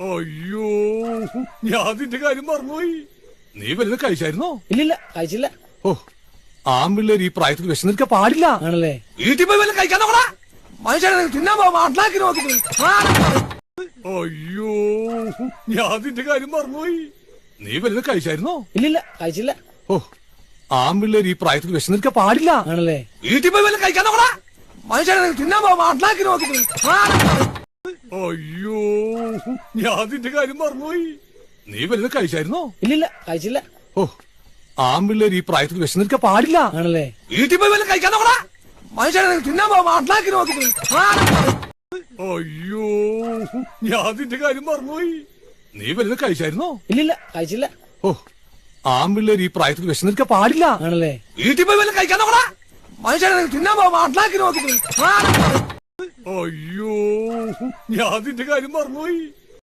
അയ്യോ, ഞാൻ നിന്റെ കാര്യം മറന്നുപോയി. നീ വലുത് കഴിച്ചായിരുന്നോ? ഇല്ലില്ല, കഴിച്ചില്ല. ഓ, ആമ്പിള്ളേർ ഈ പ്രായത്തിൽ വിശന്നിരിക്കാൻ പാടില്ല. ആണല്ലേ? വീട്ടിൽ പോയി വല്ല കഴിക്കാൻ നോക്കടാ. മനുഷ്യനെ തിന്നാൻ പോവാ അണ്ടാക്കി നോക്കി. അയ്യോ, ഞാൻ നിന്റെ കാര്യം മറന്നുപോയി. നീ വലുത് കഴിച്ചായിരുന്നോ? ഇല്ലില്ല, കഴിച്ചില്ല. ഓ, ആമ്പിള്ളേർ ഈ പ്രായത്തിൽ വിശന്നിരിക്കാൻ പാടില്ല. ആണല്ലേ? വീട്ടിൽ പോയി വല്ല കഴിക്കാൻ നോക്കടാ. മനുഷ്യനെ തിന്നാൻ പോവാ അണ്ടാക്കി നോക്കി. അയ്യോ, ഞാൻ നിന്റെ കാര്യം മറന്നുപോയി. നീ വലുത് കഴിച്ചായിരുന്നോ? ഇല്ലില്ല, കഴിച്ചില്ല. ഓ, ആമ്പിള്ളേർ ഈ പ്രായത്തിൽ വിശന്നിരിക്കാൻ പാടില്ല. ആണല്ലേ? വീട്ടിൽ പോയി വല്ല കഴിക്കാൻ നോക്കടാ. മനുഷ്യനെ തിന്നാൻ പോവാ അണ്ടാക്കി നോക്കി. അയ്യോ, ഞാൻ നിന്റെ കാര്യം മറന്നുപോയി. നീ വലുത് കഴിച്ചായിരുന്നോ? ഇല്ലില്ല, കഴിച്ചില്ല. ഓ, ആമ്പിള്ളേർ ഈ പ്രായത്തിൽ വിശന്നിരിക്കാൻ പാടില്ല. ആണല്ലേ? വീട്ടിൽ പോയി വല്ല കഴിക്കാൻ നോക്കടാ. മനുഷ്യനെ തിന്നാൻ പോവാ അണ്ടാക്കി നോക്കി. അയ്യോ, ഞാൻ നിന്റെ കാര്യം മറന്നുപോയി.